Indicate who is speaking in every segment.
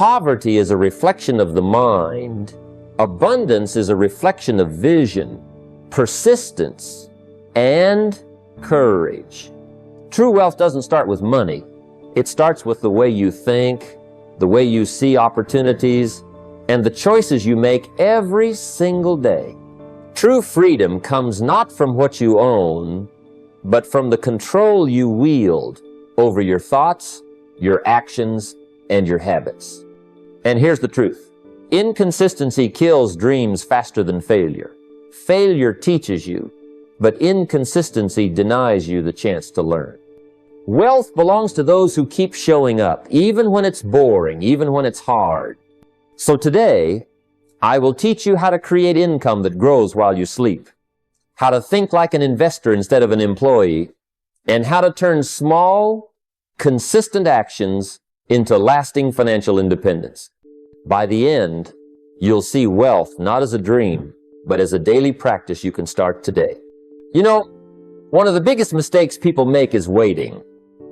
Speaker 1: Poverty is a reflection of the mind. Abundance is a reflection of vision, persistence, and courage. True wealth doesn't start with money. It starts with the way you think, the way you see opportunities, and the choices you make every single day. True freedom comes not from what you own, but from the control you wield over your thoughts, your actions, and your habits. And here's the truth. Inconsistency kills dreams faster than failure. Failure teaches you, but inconsistency denies you the chance to learn. Wealth belongs to those who keep showing up, even when it's boring, even when it's hard. So today, I will teach you how to create income that grows while you sleep, how to think like an investor instead of an employee, and how to turn small, consistent actions into lasting financial independence. By the end, you'll see wealth not as a dream, but as a daily practice you can start today. You know, one of the biggest mistakes people make is waiting.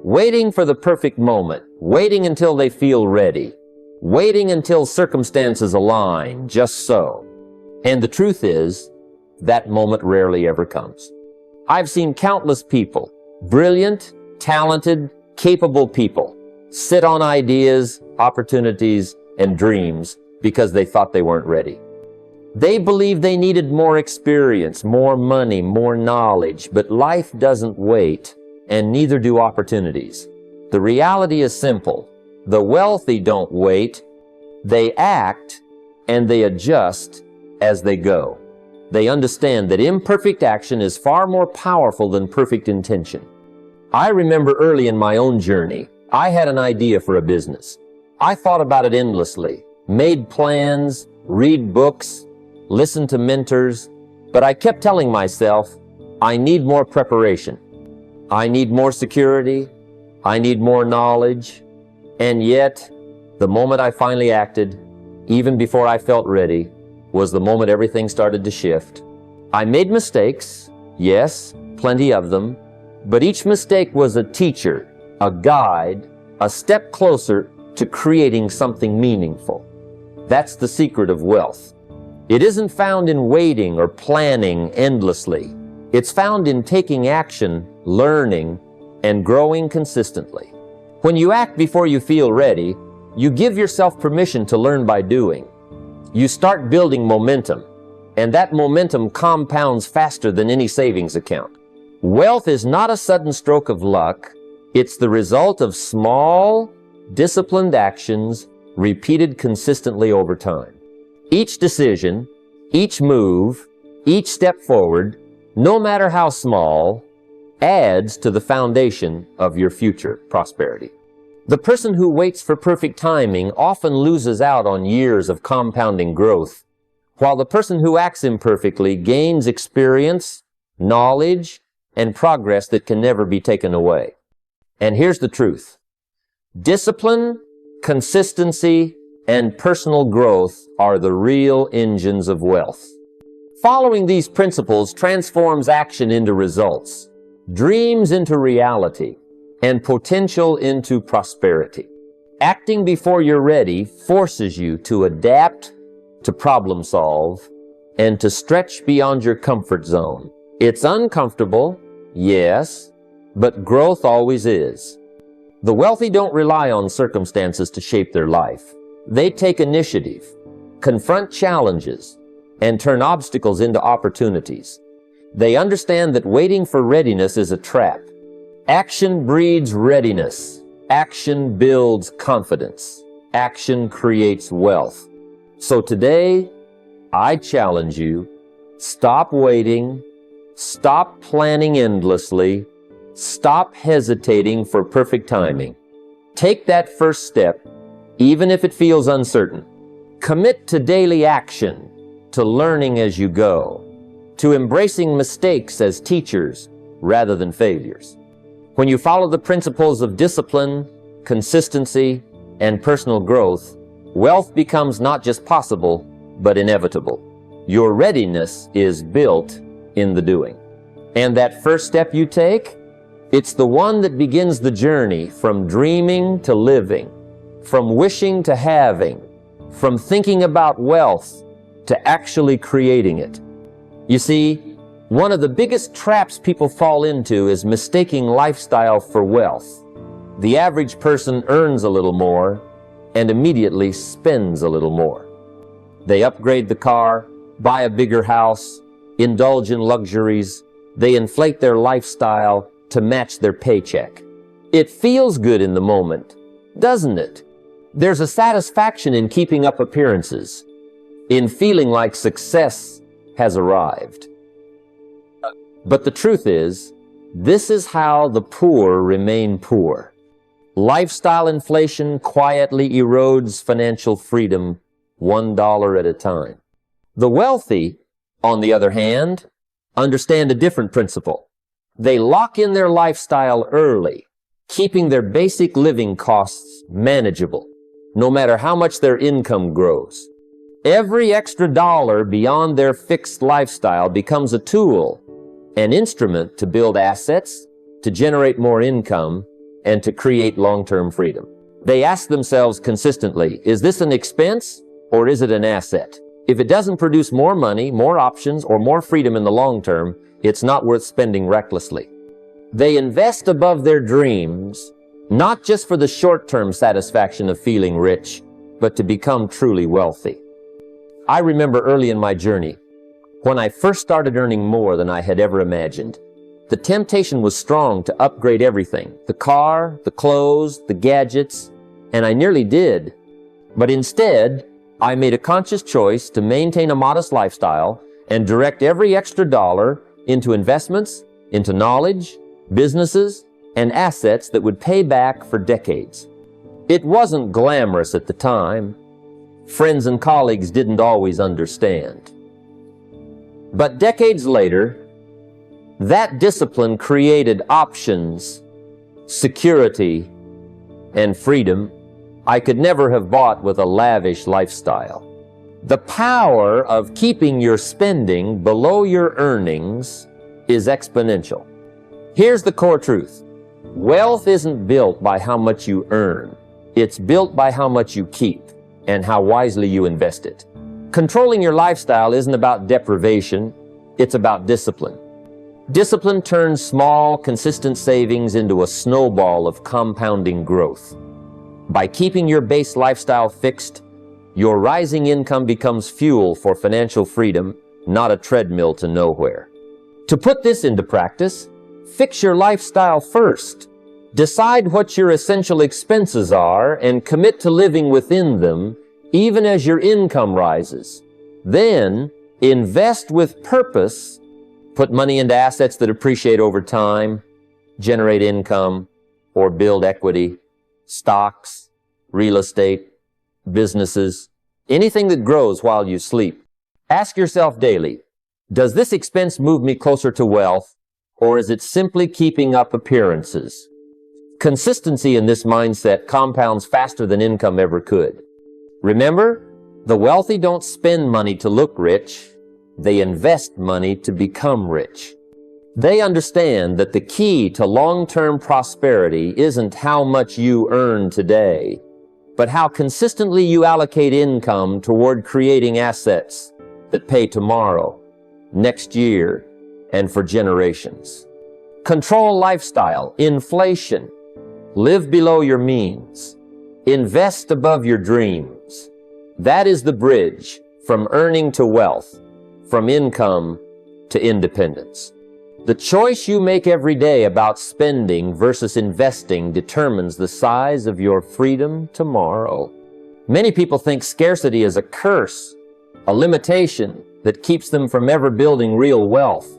Speaker 1: Waiting for the perfect moment, waiting until they feel ready, waiting until circumstances align, just so. And the truth is, that moment rarely ever comes. I've seen countless people, brilliant, talented, capable people, sit on ideas, opportunities, and dreams because they thought they weren't ready. They believed they needed more experience, more money, more knowledge, but life doesn't wait, and neither do opportunities. The reality is simple. The wealthy don't wait. They act and they adjust as they go. They understand that imperfect action is far more powerful than perfect intention. I remember early in my own journey, I had an idea for a business. I thought about it endlessly, made plans, read books, listened to mentors, but I kept telling myself, I need more preparation. I need more security. I need more knowledge. And yet, the moment I finally acted, even before I felt ready, was the moment everything started to shift. I made mistakes, yes, plenty of them, but each mistake was a teacher, a guide, a step closer to creating something meaningful. That's the secret of wealth. It isn't found in waiting or planning endlessly. It's found in taking action, learning, and growing consistently. When you act before you feel ready, you give yourself permission to learn by doing. You start building momentum, and that momentum compounds faster than any savings account. Wealth is not a sudden stroke of luck. It's the result of small, disciplined actions repeated consistently over time. Each decision, each move, each step forward, no matter how small, adds to the foundation of your future prosperity. The person who waits for perfect timing often loses out on years of compounding growth, while the person who acts imperfectly gains experience, knowledge, and progress that can never be taken away. And here's the truth. Discipline, consistency, and personal growth are the real engines of wealth. Following these principles transforms action into results, dreams into reality, and potential into prosperity. Acting before you're ready forces you to adapt, to problem solve, and to stretch beyond your comfort zone. It's uncomfortable, yes, but growth always is. The wealthy don't rely on circumstances to shape their life. They take initiative, confront challenges, and turn obstacles into opportunities. They understand that waiting for readiness is a trap. Action breeds readiness. Action builds confidence. Action creates wealth. So today, I challenge you, stop waiting, stop planning endlessly, stop hesitating for perfect timing. Take that first step, even if it feels uncertain. Commit to daily action, to learning as you go, to embracing mistakes as teachers rather than failures. When you follow the principles of discipline, consistency, and personal growth, wealth becomes not just possible, but inevitable. Your readiness is built in the doing. And that first step you take, it's the one that begins the journey from dreaming to living, from wishing to having, from thinking about wealth to actually creating it. You see, one of the biggest traps people fall into is mistaking lifestyle for wealth. The average person earns a little more and immediately spends a little more. They upgrade the car, buy a bigger house, indulge in luxuries. They inflate their lifestyle to match their paycheck. It feels good in the moment, doesn't it? There's a satisfaction in keeping up appearances, in feeling like success has arrived. But the truth is, this is how the poor remain poor. Lifestyle inflation quietly erodes financial freedom $1 at a time. The wealthy, on the other hand, understand a different principle. They lock in their lifestyle early, keeping their basic living costs manageable, no matter how much their income grows. Every extra dollar beyond their fixed lifestyle becomes a tool, an instrument to build assets, to generate more income, and to create long-term freedom. They ask themselves consistently, is this an expense or is it an asset? If it doesn't produce more money, more options, or more freedom in the long term, it's not worth spending recklessly. They invest above their dreams, not just for the short-term satisfaction of feeling rich, but to become truly wealthy. I remember early in my journey, when I first started earning more than I had ever imagined, the temptation was strong to upgrade everything, the car, the clothes, the gadgets, and I nearly did. But instead, I made a conscious choice to maintain a modest lifestyle and direct every extra dollar into investments, into knowledge, businesses, and assets that would pay back for decades. It wasn't glamorous at the time. Friends and colleagues didn't always understand. But decades later, that discipline created options, security, and freedom I could never have bought with a lavish lifestyle. The power of keeping your spending below your earnings is exponential. Here's the core truth. Wealth isn't built by how much you earn. It's built by how much you keep and how wisely you invest it. Controlling your lifestyle isn't about deprivation, it's about discipline. Discipline turns small, consistent savings into a snowball of compounding growth. By keeping your base lifestyle fixed, your rising income becomes fuel for financial freedom, not a treadmill to nowhere. To put this into practice, fix your lifestyle first. Decide what your essential expenses are and commit to living within them, even as your income rises. Then, invest with purpose. Put money into assets that appreciate over time, generate income, or build equity, stocks, real estate, businesses, anything that grows while you sleep. Ask yourself daily, does this expense move me closer to wealth, or is it simply keeping up appearances? Consistency in this mindset compounds faster than income ever could. Remember, the wealthy don't spend money to look rich. They invest money to become rich. They understand that the key to long-term prosperity isn't how much you earn today, but how consistently you allocate income toward creating assets that pay tomorrow, next year, and for generations. Control lifestyle, inflation. Live below your means. Invest above your dreams. That is the bridge from earning to wealth, from income to independence. The choice you make every day about spending versus investing determines the size of your freedom tomorrow. Many people think scarcity is a curse, a limitation that keeps them from ever building real wealth.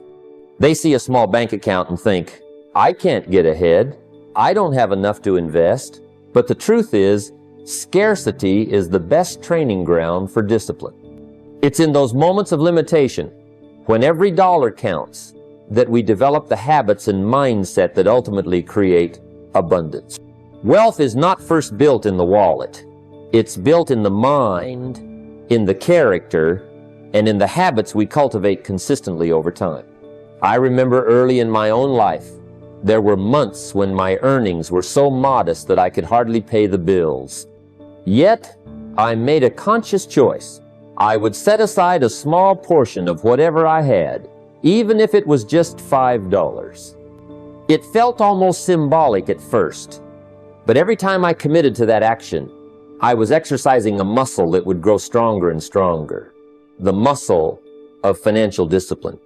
Speaker 1: They see a small bank account and think, I can't get ahead. I don't have enough to invest. But the truth is, scarcity is the best training ground for discipline. It's in those moments of limitation, when every dollar counts, that we develop the habits and mindset that ultimately create abundance. Wealth is not first built in the wallet. It's built in the mind, in the character, and in the habits we cultivate consistently over time. I remember early in my own life, there were months when my earnings were so modest that I could hardly pay the bills. Yet, I made a conscious choice. I would set aside a small portion of whatever I had, even if it was just $5. It felt almost symbolic at first, but every time I committed to that action, I was exercising a muscle that would grow stronger and stronger. The muscle of financial discipline.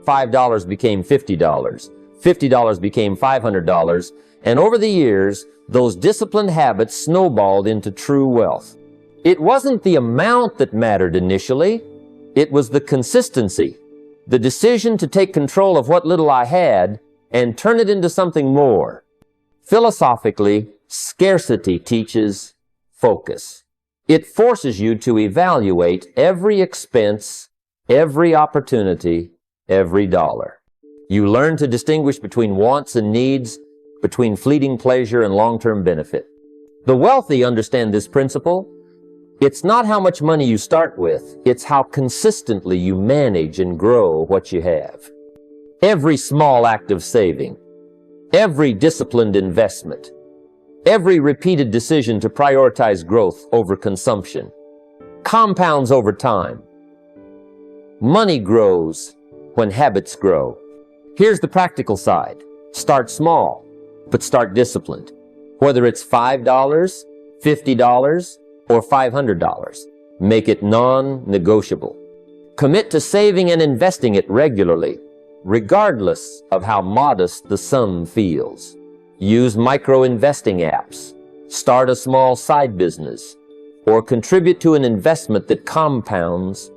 Speaker 1: $5 became $50. $50 became $500. And over the years, those disciplined habits snowballed into true wealth. It wasn't the amount that mattered initially. It was the consistency. The decision to take control of what little I had and turn it into something more. Philosophically, scarcity teaches focus. It forces you to evaluate every expense, every opportunity, every dollar. You learn to distinguish between wants and needs, between fleeting pleasure and long-term benefit. The wealthy understand this principle. It's not how much money you start with, it's how consistently you manage and grow what you have. Every small act of saving, every disciplined investment, every repeated decision to prioritize growth over consumption compounds over time. Money grows when habits grow. Here's the practical side. Start small, but start disciplined. Whether it's $5, $50, or $500, make it non-negotiable. Commit to saving and investing it regularly, regardless of how modest the sum feels. Use micro-investing apps, start a small side business, or contribute to an investment that compounds.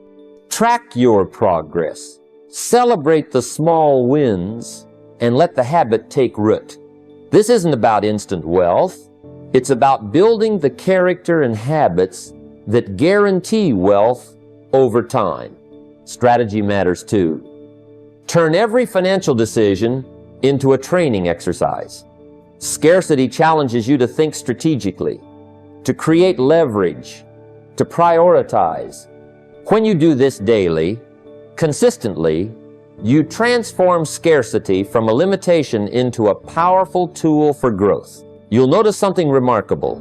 Speaker 1: Track your progress, celebrate the small wins, and let the habit take root. This isn't about instant wealth. It's about building the character and habits that guarantee wealth over time. Strategy matters too. Turn every financial decision into a training exercise. Scarcity challenges you to think strategically, to create leverage, to prioritize. When you do this daily, consistently, you transform scarcity from a limitation into a powerful tool for growth. You'll notice something remarkable.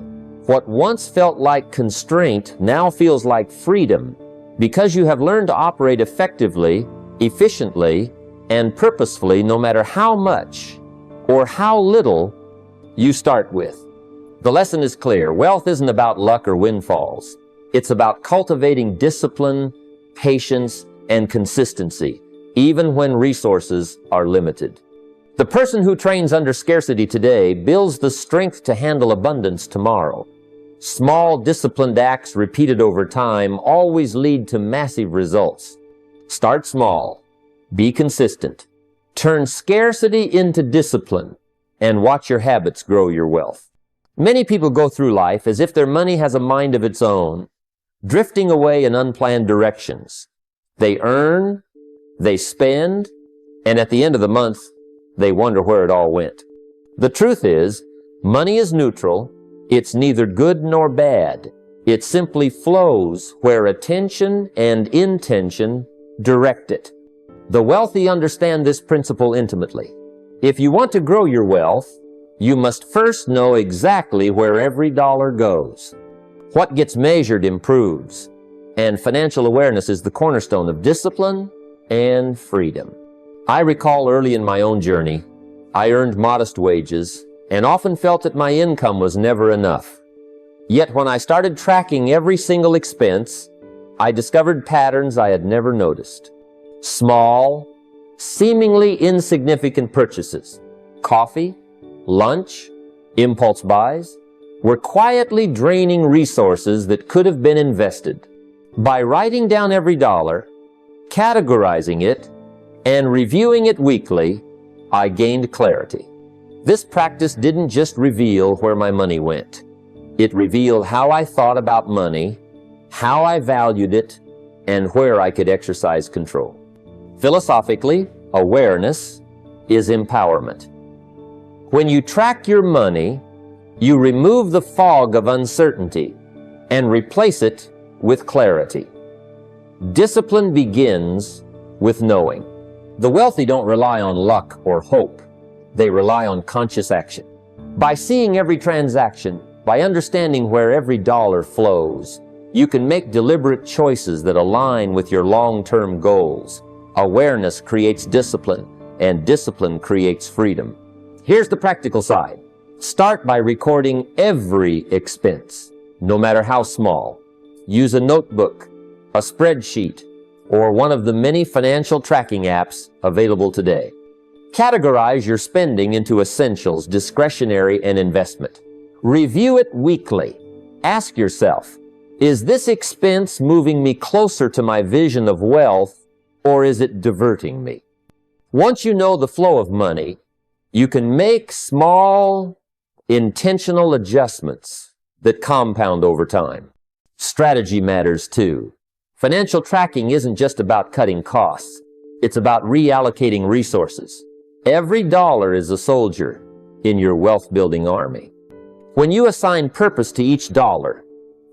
Speaker 1: What once felt like constraint now feels like freedom because you have learned to operate effectively, efficiently, and purposefully no matter how much or how little you start with. The lesson is clear. Wealth isn't about luck or windfalls. It's about cultivating discipline, patience, and consistency, even when resources are limited. The person who trains under scarcity today builds the strength to handle abundance tomorrow. Small, disciplined acts repeated over time always lead to massive results. Start small. Be consistent. Turn scarcity into discipline and watch your habits grow your wealth. Many people go through life as if their money has a mind of its own, drifting away in unplanned directions. They earn, they spend, and at the end of the month, they wonder where it all went. The truth is, money is neutral. It's neither good nor bad. It simply flows where attention and intention direct it. The wealthy understand this principle intimately. If you want to grow your wealth, you must first know exactly where every dollar goes. What gets measured improves, and financial awareness is the cornerstone of discipline and freedom. I recall early in my own journey, I earned modest wages and often felt that my income was never enough. Yet when I started tracking every single expense, I discovered patterns I had never noticed. Small, seemingly insignificant purchases, coffee, lunch, impulse buys, were quietly draining resources that could have been invested. By writing down every dollar, categorizing it, and reviewing it weekly, I gained clarity. This practice didn't just reveal where my money went. It revealed how I thought about money, how I valued it, and where I could exercise control. Philosophically, awareness is empowerment. When you track your money, you remove the fog of uncertainty and replace it with clarity. Discipline begins with knowing. The wealthy don't rely on luck or hope. They rely on conscious action. By seeing every transaction, By understanding where every dollar flows, you can make deliberate choices that align with your long-term goals. Awareness creates discipline, and discipline creates freedom. Here's the practical side. Start by recording every expense, no matter how small. Use a notebook, a spreadsheet, or one of the many financial tracking apps available today. Categorize your spending into essentials, discretionary, and investment. Review it weekly. Ask yourself, is this expense moving me closer to my vision of wealth, or is it diverting me? Once you know the flow of money, you can make small, intentional adjustments that compound over time. Strategy matters too. Financial tracking isn't just about cutting costs. It's about reallocating resources. Every dollar is a soldier in your wealth-building army. When you assign purpose to each dollar,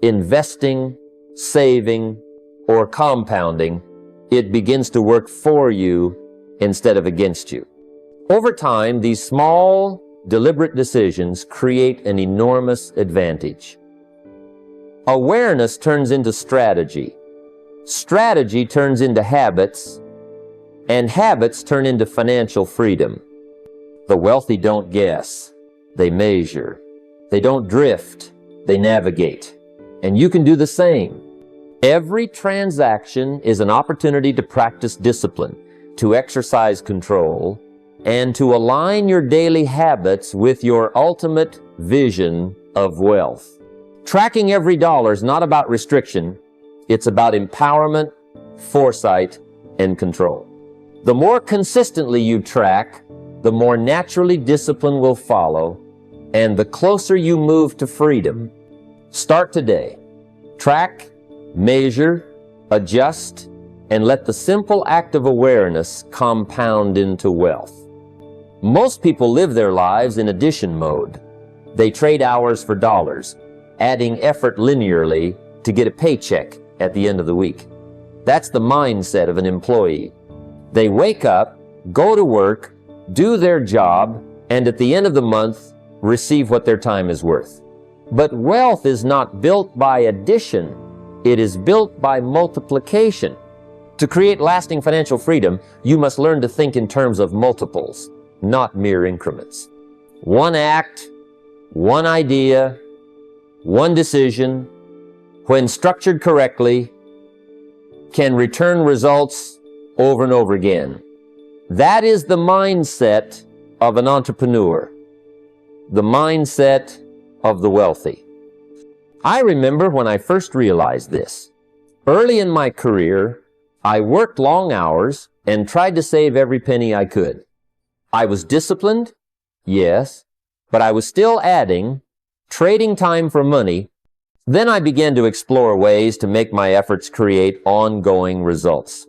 Speaker 1: investing, saving, or compounding, it begins to work for you instead of against you. Over time, these small, deliberate decisions create an enormous advantage. Awareness turns into strategy. Strategy turns into habits, and habits turn into financial freedom. The wealthy don't guess, they measure. They don't drift, they navigate. And you can do the same. Every transaction is an opportunity to practice discipline, to exercise control, and to align your daily habits with your ultimate vision of wealth. Tracking every dollar is not about restriction, it's about empowerment, foresight, and control. The more consistently you track, the more naturally discipline will follow, and the closer you move to freedom. Start today. Track, measure, adjust, and let the simple act of awareness compound into wealth. Most people live their lives in addition mode. They trade hours for dollars, adding effort linearly to get a paycheck at the end of the week. That's the mindset of an employee. They wake up, go to work, do their job, and at the end of the month, receive what their time is worth. But wealth is not built by addition, it is built by multiplication. To create lasting financial freedom, you must learn to think in terms of multiples, not mere increments. One act, one idea, one decision, when structured correctly, can return results over and over again. That is the mindset of an entrepreneur, the mindset of the wealthy. I remember when I first realized this. Early in my career, I worked long hours and tried to save every penny I could. I was disciplined, yes, but I was still adding, trading time for money. Then I began to explore ways to make my efforts create ongoing results.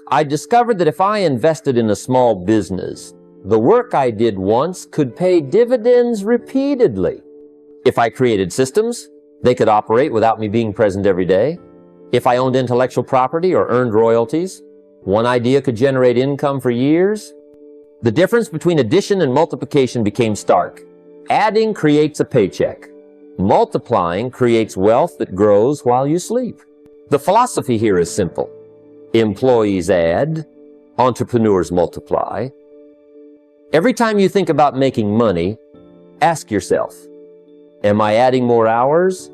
Speaker 1: I discovered that if I invested in a small business, the work I did once could pay dividends repeatedly. If I created systems, they could operate without me being present every day. If I owned intellectual property or earned royalties, one idea could generate income for years. The difference between addition and multiplication became stark. Adding creates a paycheck. Multiplying creates wealth that grows while you sleep. The philosophy here is simple. Employees add, entrepreneurs multiply. Every time you think about making money, ask yourself, am I adding more hours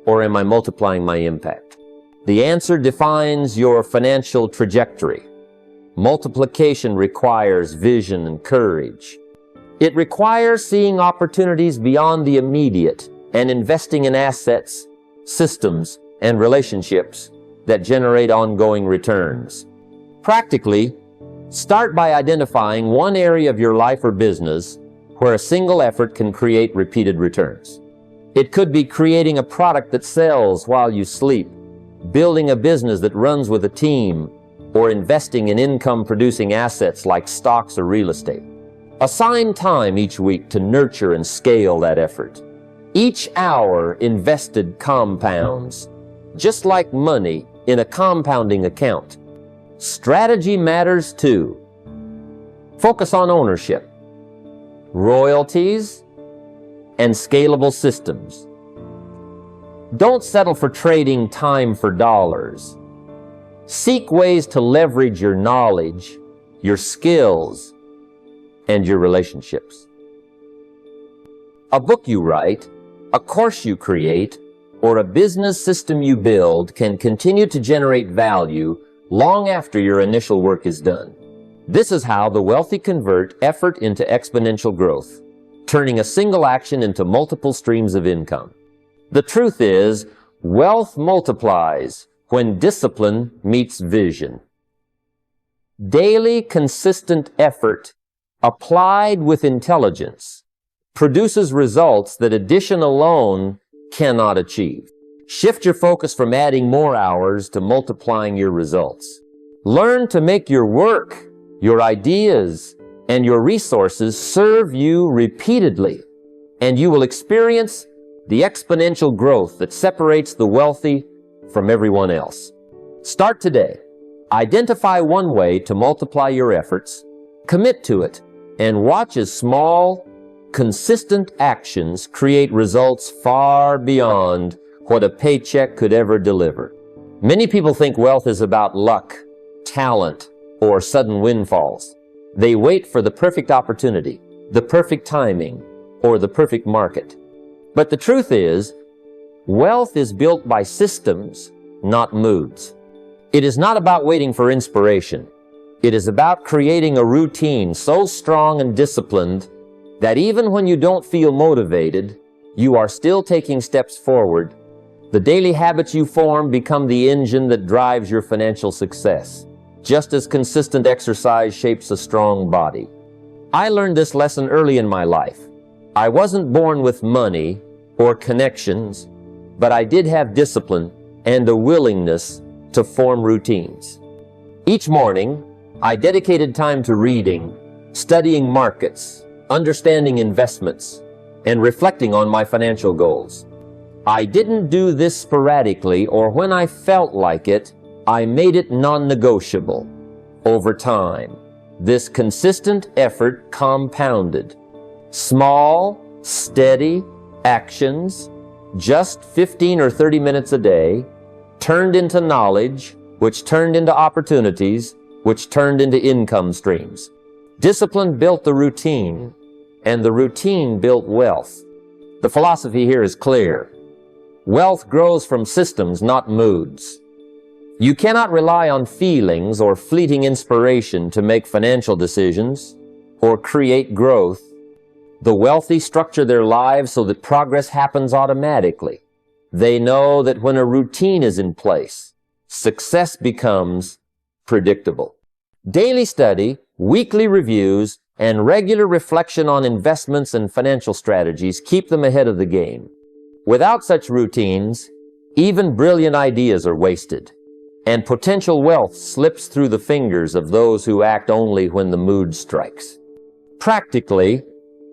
Speaker 1: or am I multiplying my impact? The answer defines your financial trajectory. Multiplication requires vision and courage. It requires seeing opportunities beyond the immediate and investing in assets, systems, and relationships that generate ongoing returns. Practically, start by identifying one area of your life or business where a single effort can create repeated returns. It could be creating a product that sells while you sleep, building a business that runs with a team, or investing in income-producing assets like stocks or real estate. Assign time each week to nurture and scale that effort. Each hour invested compounds, just like money in a compounding account. Strategy matters too. Focus on ownership, royalties, and scalable systems. Don't settle for trading time for dollars. Seek ways to leverage your knowledge, your skills, and your relationships. A book you write, a course you create, or a business system you build can continue to generate value long after your initial work is done. This is how the wealthy convert effort into exponential growth, turning a single action into multiple streams of income. The truth is, wealth multiplies when discipline meets vision. Daily, consistent effort applied with intelligence produces results that addition alone cannot achieve. Shift your focus from adding more hours to multiplying your results. Learn to make your work, your ideas, and your resources serve you repeatedly, and you will experience the exponential growth that separates the wealthy from everyone else. Start today. Identify one way to multiply your efforts, commit to it, and watch as small, consistent actions create results far beyond what a paycheck could ever deliver. Many people think wealth is about luck, talent, or sudden windfalls. They wait for the perfect opportunity, the perfect timing, or the perfect market. But the truth is, wealth is built by systems, not moods. It is not about waiting for inspiration. It is about creating a routine so strong and disciplined that even when you don't feel motivated, you are still taking steps forward. The daily habits you form become the engine that drives your financial success, just as consistent exercise shapes a strong body. I learned this lesson early in my life. I wasn't born with money or connections, but I did have discipline and a willingness to form routines. Each morning, I dedicated time to reading, studying markets, understanding investments, and reflecting on my financial goals. I didn't do this sporadically or when I felt like it. I made it non-negotiable. Over time, this consistent effort compounded. Small, steady actions, just 15 or 30 minutes a day, turned into knowledge, which turned into opportunities, which turned into income streams. Discipline built the routine, and the routine built wealth. The philosophy here is clear. Wealth grows from systems, not moods. You cannot rely on feelings or fleeting inspiration to make financial decisions or create growth. The wealthy structure their lives so that progress happens automatically. They know that when a routine is in place, success becomes predictable. Daily study, weekly reviews, and regular reflection on investments and financial strategies keep them ahead of the game. Without such routines, even brilliant ideas are wasted, and potential wealth slips through the fingers of those who act only when the mood strikes. Practically,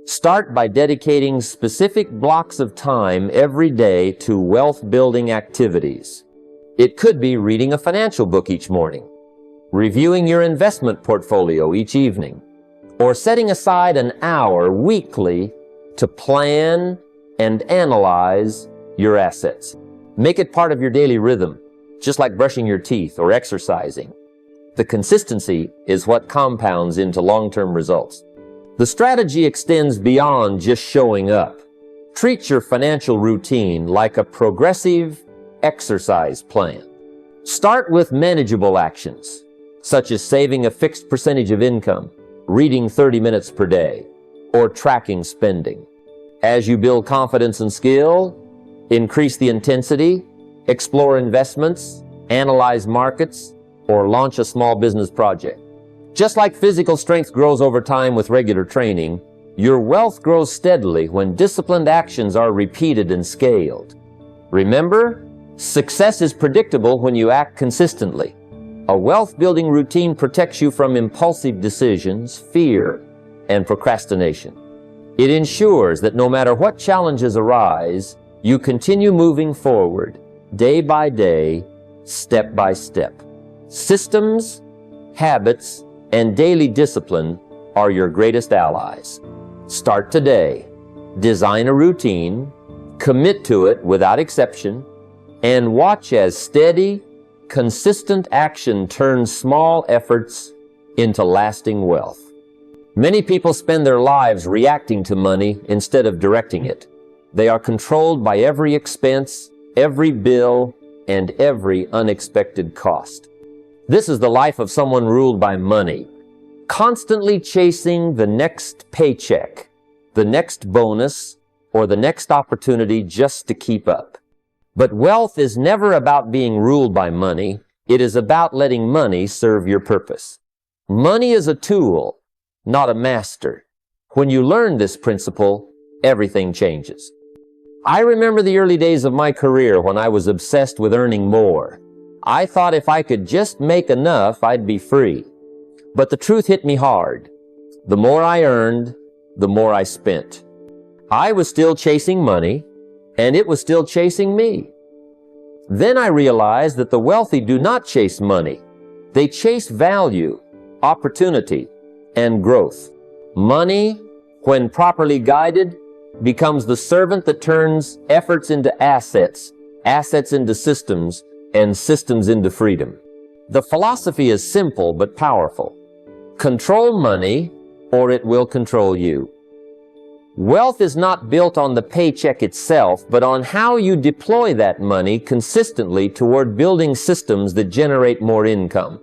Speaker 1: start by dedicating specific blocks of time every day to wealth-building activities. It could be reading a financial book each morning, reviewing your investment portfolio each evening, or setting aside an hour weekly to plan and analyze your assets. Make it part of your daily rhythm, just like brushing your teeth or exercising. The consistency is what compounds into long-term results. The strategy extends beyond just showing up. Treat your financial routine like a progressive exercise plan. Start with manageable actions, such as saving a fixed percentage of income, reading 30 minutes per day, or tracking spending. As you build confidence and skill, increase the intensity, explore investments, analyze markets, or launch a small business project. Just like physical strength grows over time with regular training, your wealth grows steadily when disciplined actions are repeated and scaled. Remember, success is predictable when you act consistently. A wealth-building routine protects you from impulsive decisions, fear, and procrastination. It ensures that no matter what challenges arise, you continue moving forward, day by day, step by step. Systems, habits, and daily discipline are your greatest allies. Start today. Design a routine, Commit to it without exception, and watch as steady, consistent action turns small efforts into lasting wealth. Many people spend their lives reacting to money instead of directing it. They are controlled by every expense, every bill, and every unexpected cost. This is the life of someone ruled by money, constantly chasing the next paycheck, the next bonus, or the next opportunity just to keep up. But wealth is never about being ruled by money. It is about letting money serve your purpose. Money is a tool, not a master. When you learn this principle, everything changes. I remember the early days of my career when I was obsessed with earning more. I thought if I could just make enough, I'd be free. But the truth hit me hard. The more I earned, the more I spent. I was still chasing money, and it was still chasing me. Then I realized that the wealthy do not chase money. They chase value, opportunity, and growth. Money, when properly guided, becomes the servant that turns efforts into assets, assets into systems, and systems into freedom. The philosophy is simple but powerful. Control money, or it will control you. Wealth is not built on the paycheck itself, but on how you deploy that money consistently toward building systems that generate more income.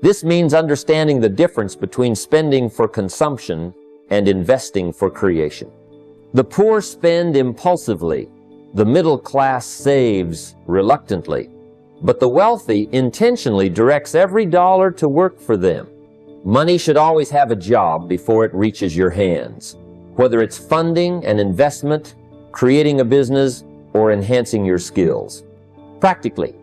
Speaker 1: This means understanding the difference between spending for consumption and investing for creation. The poor spend impulsively. The middle class saves reluctantly. But the wealthy intentionally directs every dollar to work for them. Money should always have a job before it reaches your hands, whether it's funding an investment, creating a business, or enhancing your skills. Practically,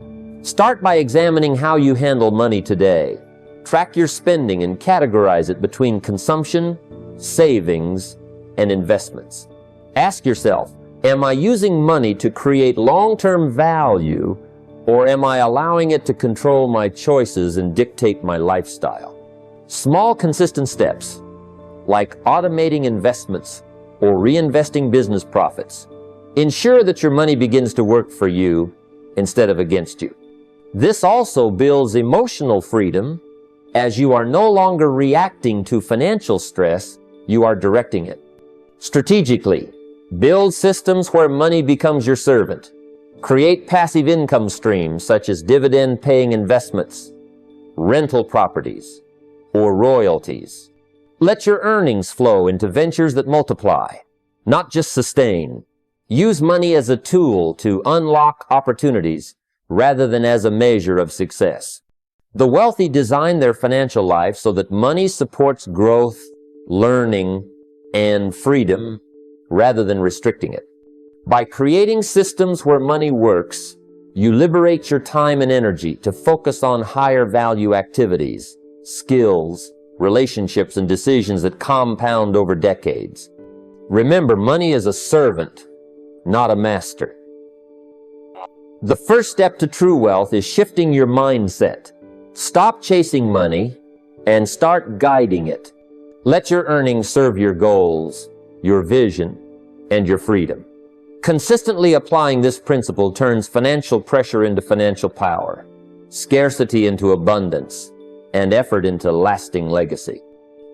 Speaker 1: start by examining how you handle money today. Track your spending and categorize it between consumption, savings, and investments. Ask yourself, am I using money to create long-term value, or am I allowing it to control my choices and dictate my lifestyle? Small, consistent steps, like automating investments or reinvesting business profits, ensure that your money begins to work for you instead of against you. This also builds emotional freedom, as you are no longer reacting to financial stress, you are directing it. Strategically, build systems where money becomes your servant. Create passive income streams such as dividend-paying investments, rental properties, or royalties. Let your earnings flow into ventures that multiply, not just sustain. Use money as a tool to unlock opportunities rather than as a measure of success. The wealthy design their financial life so that money supports growth, learning, and freedom rather than restricting it. By creating systems where money works, you liberate your time and energy to focus on higher value activities, skills, relationships, and decisions that compound over decades. Remember, money is a servant, not a master. The first step to true wealth is shifting your mindset. Stop chasing money and start guiding it. Let your earnings serve your goals, your vision, and your freedom. Consistently applying this principle turns financial pressure into financial power, scarcity into abundance, and effort into lasting legacy.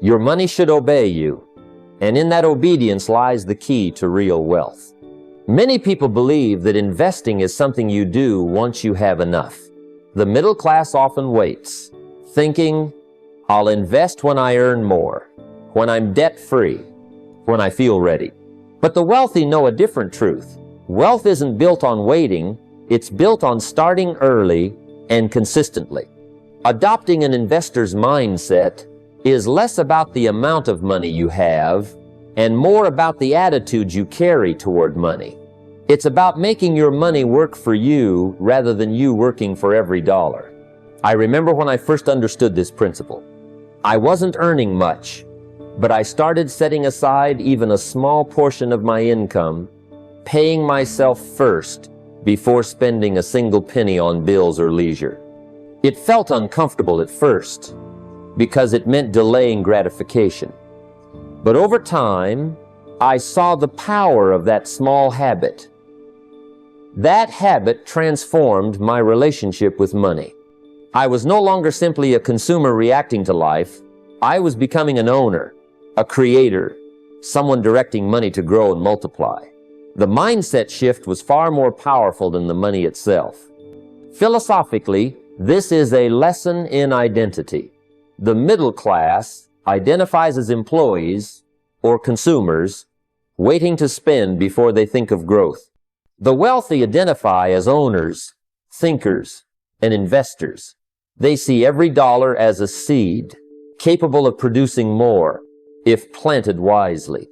Speaker 1: Your money should obey you, and in that obedience lies the key to real wealth. Many people believe that investing is something you do once you have enough. The middle class often waits, thinking, I'll invest when I earn more, when I'm debt-free, when I feel ready. But the wealthy know a different truth. Wealth isn't built on waiting, it's built on starting early and consistently. Adopting an investor's mindset is less about the amount of money you have and more about the attitude you carry toward money. It's about making your money work for you rather than you working for every dollar. I remember when I first understood this principle. I wasn't earning much, but I started setting aside even a small portion of my income, paying myself first before spending a single penny on bills or leisure. It felt uncomfortable at first because it meant delaying gratification. But over time, I saw the power of that small habit. That habit transformed my relationship with money. I was no longer simply a consumer reacting to life. I was becoming an owner, a creator, someone directing money to grow and multiply. The mindset shift was far more powerful than the money itself. Philosophically, this is a lesson in identity. The middle class identifies as employees or consumers waiting to spend before they think of growth. The wealthy identify as owners, thinkers, and investors. They see every dollar as a seed, capable of producing more if planted wisely.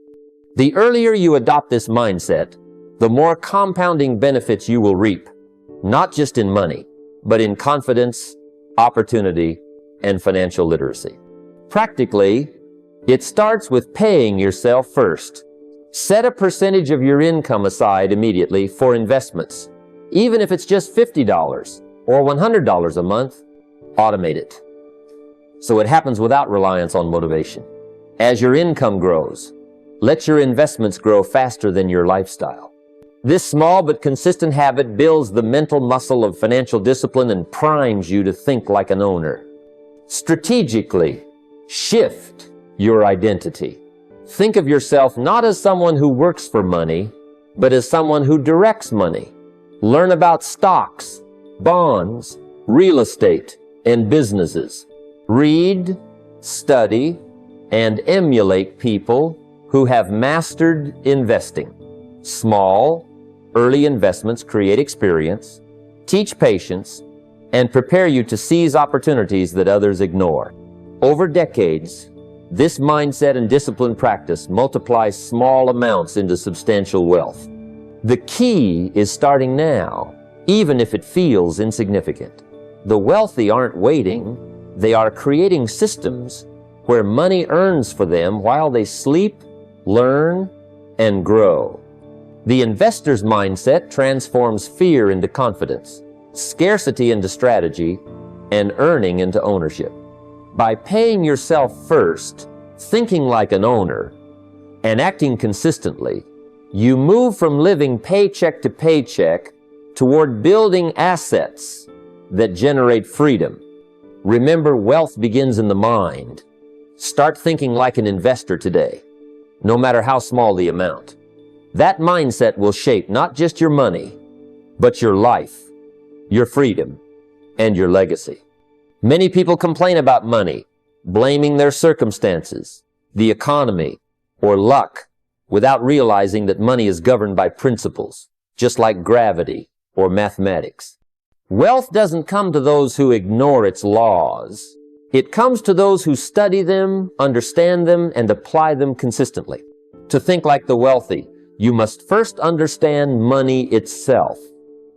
Speaker 1: The earlier you adopt this mindset, the more compounding benefits you will reap, not just in money, but in confidence, opportunity, and financial literacy. Practically, it starts with paying yourself first. Set a percentage of your income aside immediately for investments. Even if it's just $50 or $100 a month, automate it, so it happens without reliance on motivation. As your income grows, let your investments grow faster than your lifestyle. This small but consistent habit builds the mental muscle of financial discipline and primes you to think like an owner. Strategically, shift your identity. Think of yourself not as someone who works for money, but as someone who directs money. Learn about stocks, bonds, real estate, and businesses. Read, study, and emulate people who have mastered investing. Small, early investments create experience, teach patience, and prepare you to seize opportunities that others ignore. Over decades, this mindset and discipline practice multiplies small amounts into substantial wealth. The key is starting now, even if it feels insignificant. The wealthy aren't waiting, they are creating systems where money earns for them while they sleep, learn, and grow. The investor's mindset transforms fear into confidence, scarcity into strategy, and earning into ownership. By paying yourself first, thinking like an owner, and acting consistently, you move from living paycheck to paycheck toward building assets that generate freedom. Remember, wealth begins in the mind. Start thinking like an investor today, no matter how small the amount. That mindset will shape not just your money, but your life, your freedom, and your legacy. Many people complain about money, blaming their circumstances, the economy, or luck, without realizing that money is governed by principles, just like gravity or mathematics. Wealth doesn't come to those who ignore its laws. It comes to those who study them, understand them, and apply them consistently. To think like the wealthy, you must first understand money itself,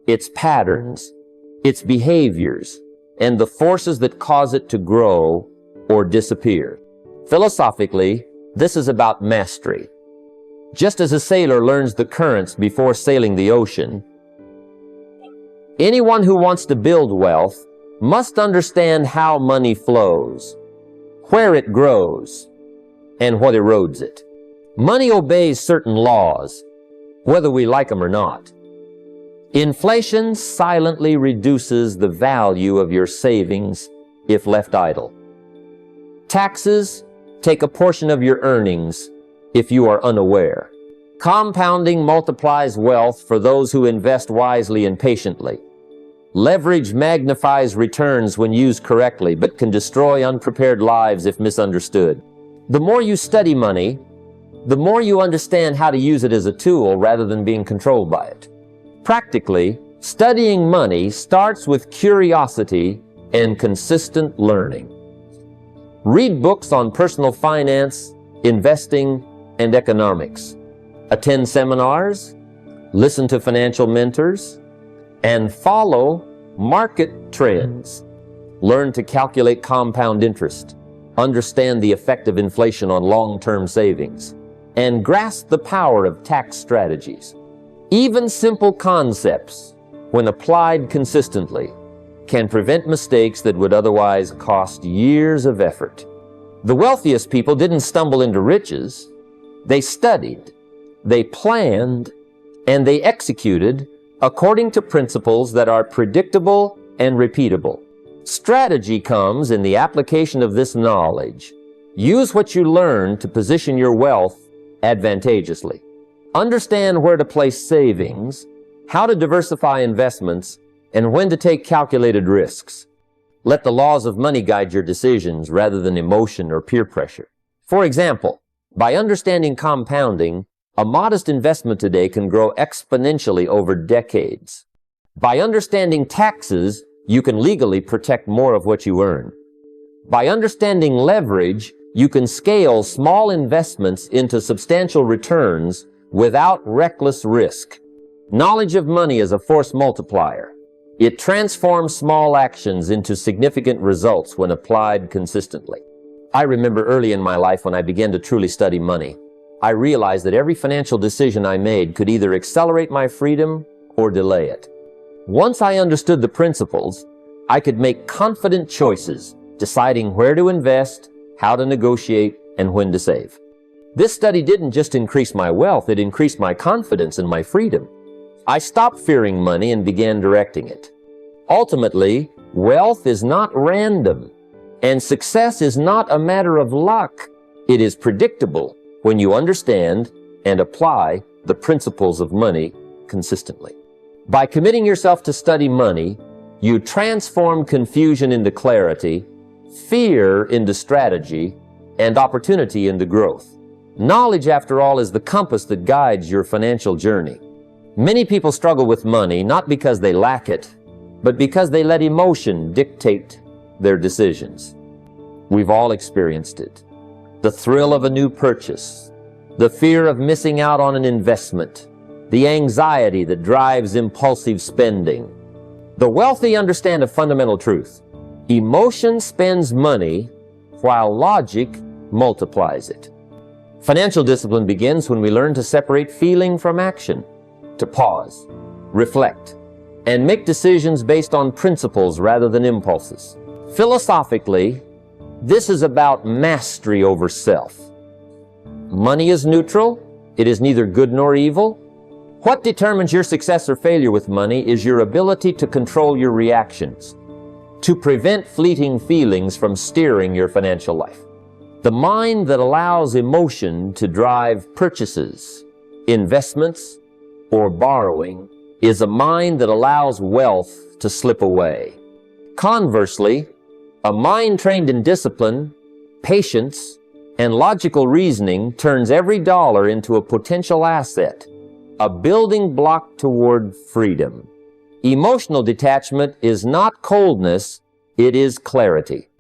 Speaker 1: its patterns, its behaviors, and the forces that cause it to grow or disappear. Philosophically, this is about mastery. Just as a sailor learns the currents before sailing the ocean, anyone who wants to build wealth must understand how money flows, where it grows, and what erodes it. Money obeys certain laws, whether we like them or not. Inflation silently reduces the value of your savings if left idle. Taxes take a portion of your earnings if you are unaware. Compounding multiplies wealth for those who invest wisely and patiently. Leverage magnifies returns when used correctly, but can destroy unprepared lives if misunderstood. The more you study money, the more you understand how to use it as a tool rather than being controlled by it. Practically, studying money starts with curiosity and consistent learning. Read books on personal finance, investing, and economics. Attend seminars, listen to financial mentors, and follow market trends. Learn to calculate compound interest, understand the effect of inflation on long-term savings, and grasp the power of tax strategies. Even simple concepts, when applied consistently, can prevent mistakes that would otherwise cost years of effort. The wealthiest people didn't stumble into riches. They studied, they planned, and they executed according to principles that are predictable and repeatable. Strategy comes in the application of this knowledge. Use what you learn to position your wealth advantageously. Understand where to place savings, how to diversify investments, and when to take calculated risks. Let the laws of money guide your decisions rather than emotion or peer pressure. For example, by understanding compounding, a modest investment today can grow exponentially over decades. By understanding taxes, you can legally protect more of what you earn. By understanding leverage, you can scale small investments into substantial returns without reckless risk. Knowledge of money is a force multiplier. It transforms small actions into significant results when applied consistently. I remember early in my life when I began to truly study money, I realized that every financial decision I made could either accelerate my freedom or delay it. Once I understood the principles, I could make confident choices, deciding where to invest, how to negotiate, and when to save. This study didn't just increase my wealth, it increased my confidence and my freedom. I stopped fearing money and began directing it. Ultimately, wealth is not random, and success is not a matter of luck. It is predictable when you understand and apply the principles of money consistently. By committing yourself to study money, you transform confusion into clarity, fear into strategy, and opportunity into growth. Knowledge, after all, is the compass that guides your financial journey. Many people struggle with money not because they lack it, but because they let emotion dictate their decisions. We've all experienced it. The thrill of a new purchase, the fear of missing out on an investment, the anxiety that drives impulsive spending. The wealthy understand a fundamental truth. Emotion spends money while logic multiplies it. Financial discipline begins when we learn to separate feeling from action, to pause, reflect, and make decisions based on principles rather than impulses. Philosophically, this is about mastery over self. Money is neutral. It is neither good nor evil. What determines your success or failure with money is your ability to control your reactions, to prevent fleeting feelings from steering your financial life. The mind that allows emotion to drive purchases, investments, or borrowing is a mind that allows wealth to slip away. Conversely, a mind trained in discipline, patience, and logical reasoning turns every dollar into a potential asset, a building block toward freedom. Emotional detachment is not coldness, it is clarity.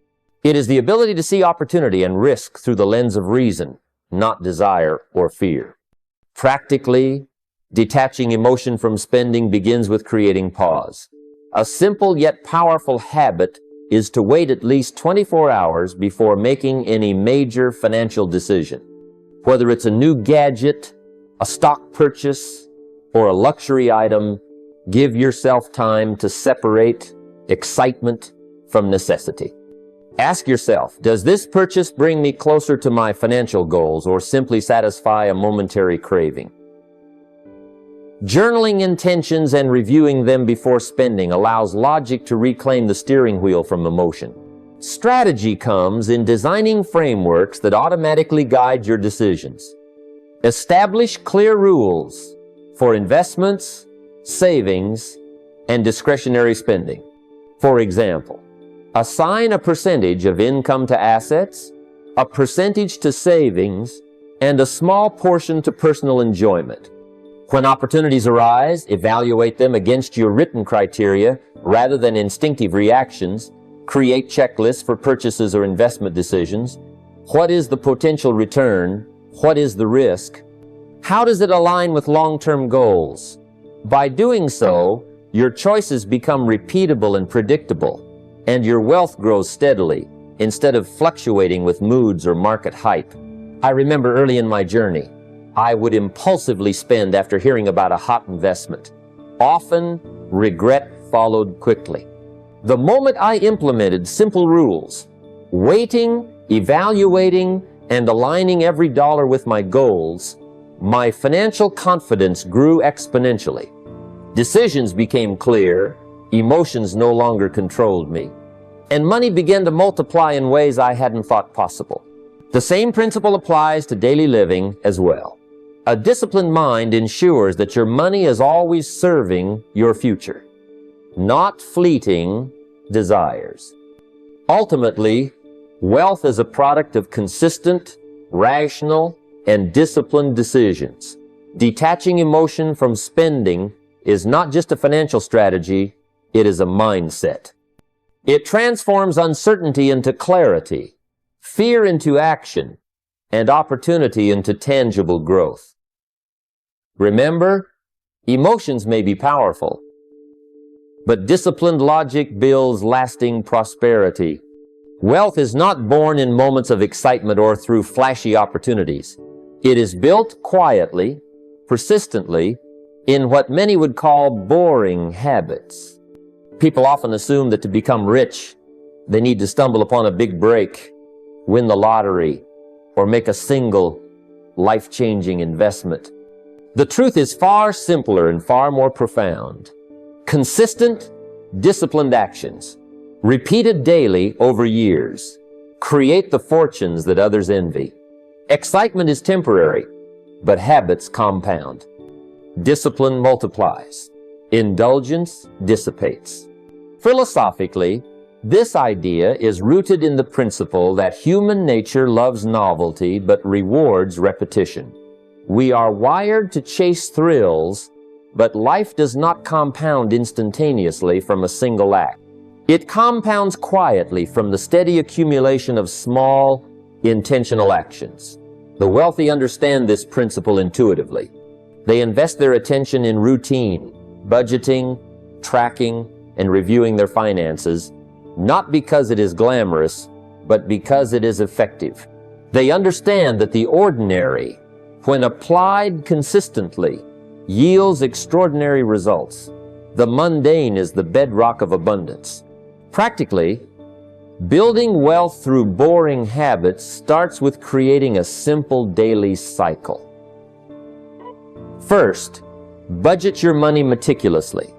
Speaker 1: It is the ability to see opportunity and risk through the lens of reason, not desire or fear. Practically, detaching emotion from spending begins with creating pause. A simple yet powerful habit is to wait at least 24 hours before making any major financial decision. Whether it's a new gadget, a stock purchase, or a luxury item, give yourself time to separate excitement from necessity. Ask yourself, does this purchase bring me closer to my financial goals or simply satisfy a momentary craving? Journaling intentions and reviewing them before spending allows logic to reclaim the steering wheel from emotion. Strategy comes in designing frameworks that automatically guide your decisions. Establish clear rules for investments, savings, and discretionary spending. For example, assign a percentage of income to assets, a percentage to savings, and a small portion to personal enjoyment. When opportunities arise, evaluate them against your written criteria rather than instinctive reactions. Create checklists for purchases or investment decisions. What is the potential return? What is the risk? How does it align with long-term goals? By doing so, your choices become repeatable and predictable, and your wealth grows steadily instead of fluctuating with moods or market hype. I remember early in my journey, I would impulsively spend after hearing about a hot investment. Often, regret followed quickly. The moment I implemented simple rules, waiting, evaluating, and aligning every dollar with my goals, my financial confidence grew exponentially. Decisions became clear, emotions no longer controlled me, and money began to multiply in ways I hadn't thought possible. The same principle applies to daily living as well. A disciplined mind ensures that your money is always serving your future, not fleeting desires. Ultimately, wealth is a product of consistent, rational, and disciplined decisions. Detaching emotion from spending is not just a financial strategy, it is a mindset. It transforms uncertainty into clarity, fear into action, and opportunity into tangible growth. Remember, emotions may be powerful, but disciplined logic builds lasting prosperity. Wealth is not born in moments of excitement or through flashy opportunities. It is built quietly, persistently, in what many would call boring habits. People often assume that to become rich, they need to stumble upon a big break, win the lottery, or make a single life-changing investment. The truth is far simpler and far more profound. Consistent, disciplined actions, repeated daily over years, create the fortunes that others envy. Excitement is temporary, but habits compound. Discipline multiplies. Indulgence dissipates. Philosophically, this idea is rooted in the principle that human nature loves novelty but rewards repetition. We are wired to chase thrills, but life does not compound instantaneously from a single act. It compounds quietly from the steady accumulation of small, intentional actions. The wealthy understand this principle intuitively. They invest their attention in routine, budgeting, tracking, and reviewing their finances, not because it is glamorous, but because it is effective. They understand that the ordinary, when applied consistently, yields extraordinary results. The mundane is the bedrock of abundance. Practically, building wealth through boring habits starts with creating a simple daily cycle. First, budget your money meticulously.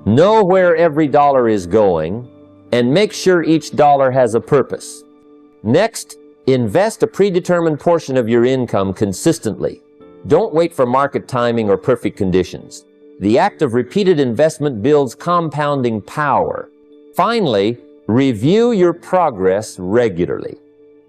Speaker 1: Know where every dollar is going, and make sure each dollar has a purpose. Next, invest a predetermined portion of your income consistently. Don't wait for market timing or perfect conditions. The act of repeated investment builds compounding power. Finally, review your progress regularly.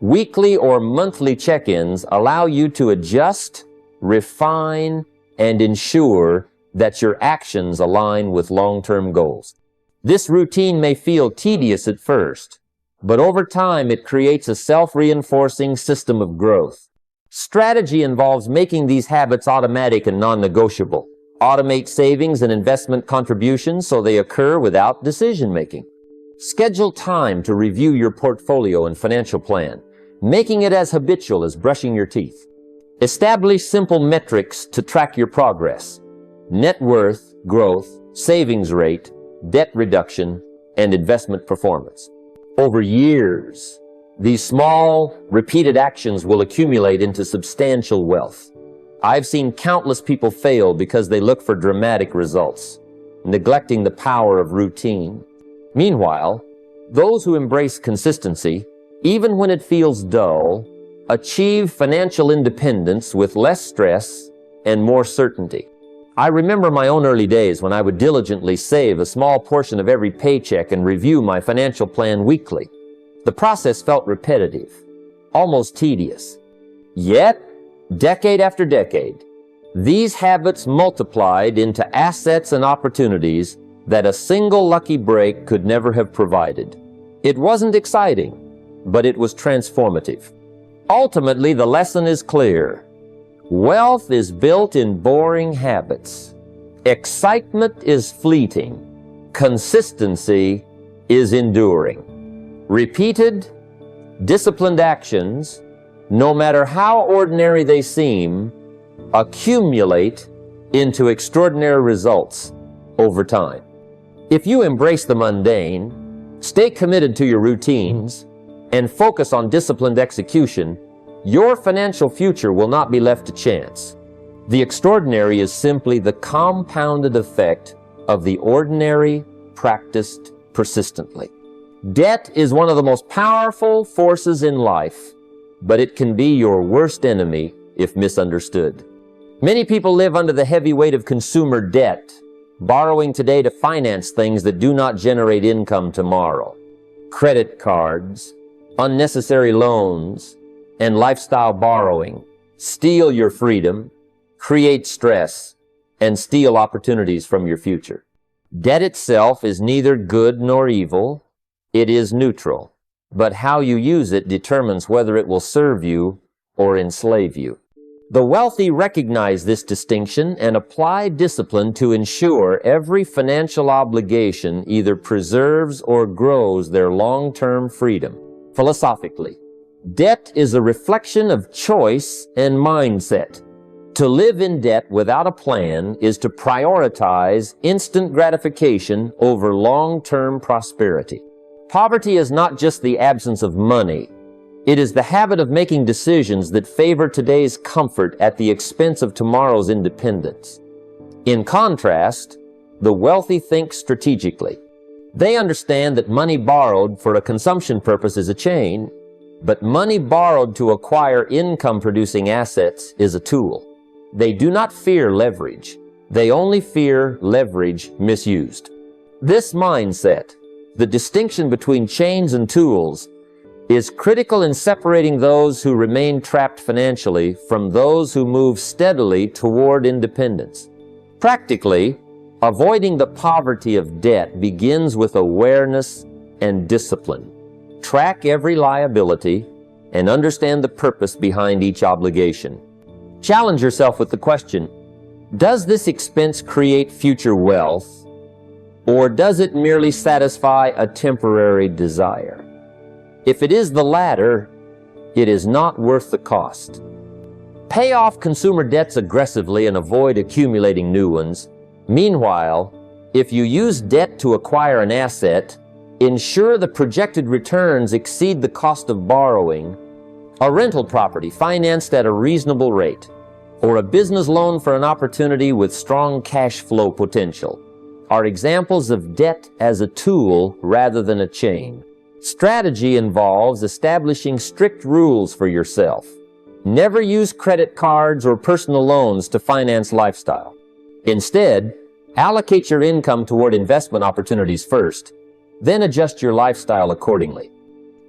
Speaker 1: Weekly or monthly check-ins allow you to adjust, refine, and ensure that your actions align with long-term goals. This routine may feel tedious at first, but over time it creates a self-reinforcing system of growth. Strategy involves making these habits automatic and non-negotiable. Automate savings and investment contributions so they occur without decision-making. Schedule time to review your portfolio and financial plan, making it as habitual as brushing your teeth. Establish simple metrics to track your progress: net worth, growth, savings rate, debt reduction, and investment performance. Over years, these small, repeated actions will accumulate into substantial wealth. I've seen countless people fail because they look for dramatic results, neglecting the power of routine. Meanwhile, those who embrace consistency, even when it feels dull, achieve financial independence with less stress and more certainty. I remember my own early days when I would diligently save a small portion of every paycheck and review my financial plan weekly. The process felt repetitive, almost tedious. Yet, decade after decade, these habits multiplied into assets and opportunities that a single lucky break could never have provided. It wasn't exciting, but it was transformative. Ultimately, the lesson is clear. Wealth is built in boring habits. Excitement is fleeting. Consistency is enduring. Repeated, disciplined actions, no matter how ordinary they seem, accumulate into extraordinary results over time. If you embrace the mundane, stay committed to your routines, and focus on disciplined execution, your financial future will not be left to chance. The extraordinary is simply the compounded effect of the ordinary practiced persistently. Debt is one of the most powerful forces in life, but it can be your worst enemy if misunderstood. Many people live under the heavy weight of consumer debt, borrowing today to finance things that do not generate income tomorrow. Credit cards, unnecessary loans, and lifestyle borrowing steal your freedom, create stress, and steal opportunities from your future. Debt itself is neither good nor evil. It is neutral, but how you use it determines whether it will serve you or enslave you. The wealthy recognize this distinction and apply discipline to ensure every financial obligation either preserves or grows their long-term freedom. Philosophically, debt is a reflection of choice and mindset. To live in debt without a plan is to prioritize instant gratification over long-term prosperity. Poverty is not just the absence of money. It is the habit of making decisions that favor today's comfort at the expense of tomorrow's independence. In contrast, the wealthy think strategically. They understand that money borrowed for a consumption purpose is a chain, but money borrowed to acquire income-producing assets is a tool. They do not fear leverage. They only fear leverage misused. This mindset, the distinction between chains and tools, is critical in separating those who remain trapped financially from those who move steadily toward independence. Practically, avoiding the poverty of debt begins with awareness and discipline. Track every liability and understand the purpose behind each obligation. Challenge yourself with the question, does this expense create future wealth, or does it merely satisfy a temporary desire? If it is the latter, it is not worth the cost. Pay off consumer debts aggressively and avoid accumulating new ones. Meanwhile, if you use debt to acquire an asset, ensure the projected returns exceed the cost of borrowing. A rental property financed at a reasonable rate, or a business loan for an opportunity with strong cash flow potential, are examples of debt as a tool rather than a chain. Strategy involves establishing strict rules for yourself. Never use credit cards or personal loans to finance lifestyle. Instead, allocate your income toward investment opportunities first, then adjust your lifestyle accordingly.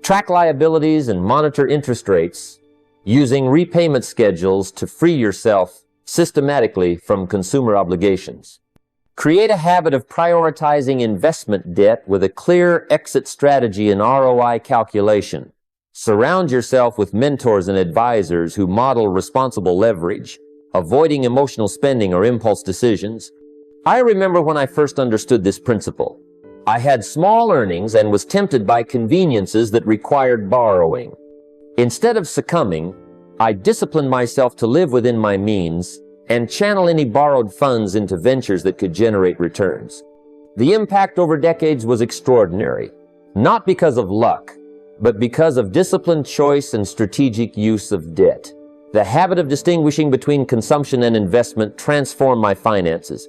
Speaker 1: Track liabilities and monitor interest rates, using repayment schedules to free yourself systematically from consumer obligations. Create a habit of prioritizing investment debt with a clear exit strategy and ROI calculation. Surround yourself with mentors and advisors who model responsible leverage, avoiding emotional spending or impulse decisions. I remember when I first understood this principle. I had small earnings and was tempted by conveniences that required borrowing. Instead of succumbing, I disciplined myself to live within my means and channel any borrowed funds into ventures that could generate returns. The impact over decades was extraordinary, not because of luck, but because of disciplined choice and strategic use of debt. The habit of distinguishing between consumption and investment transformed my finances.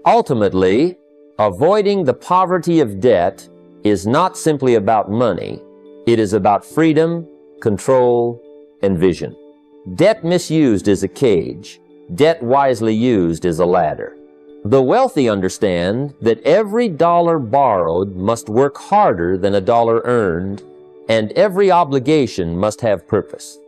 Speaker 1: Ultimately, avoiding the poverty of debt is not simply about money. It is about freedom, control, and vision. Debt misused is a cage. Debt wisely used is a ladder. The wealthy understand that every dollar borrowed must work harder than a dollar earned, and every obligation must have purpose.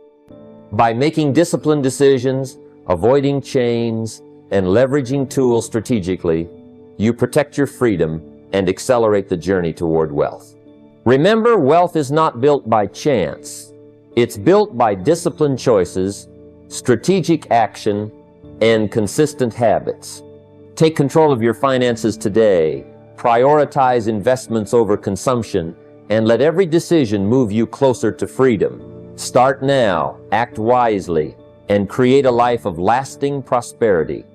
Speaker 1: By making disciplined decisions, avoiding chains, and leveraging tools strategically, you protect your freedom and accelerate the journey toward wealth. Remember, wealth is not built by chance. It's built by disciplined choices, strategic action, and consistent habits. Take control of your finances today. Prioritize investments over consumption, and let every decision move you closer to freedom. Start now, act wisely, and create a life of lasting prosperity.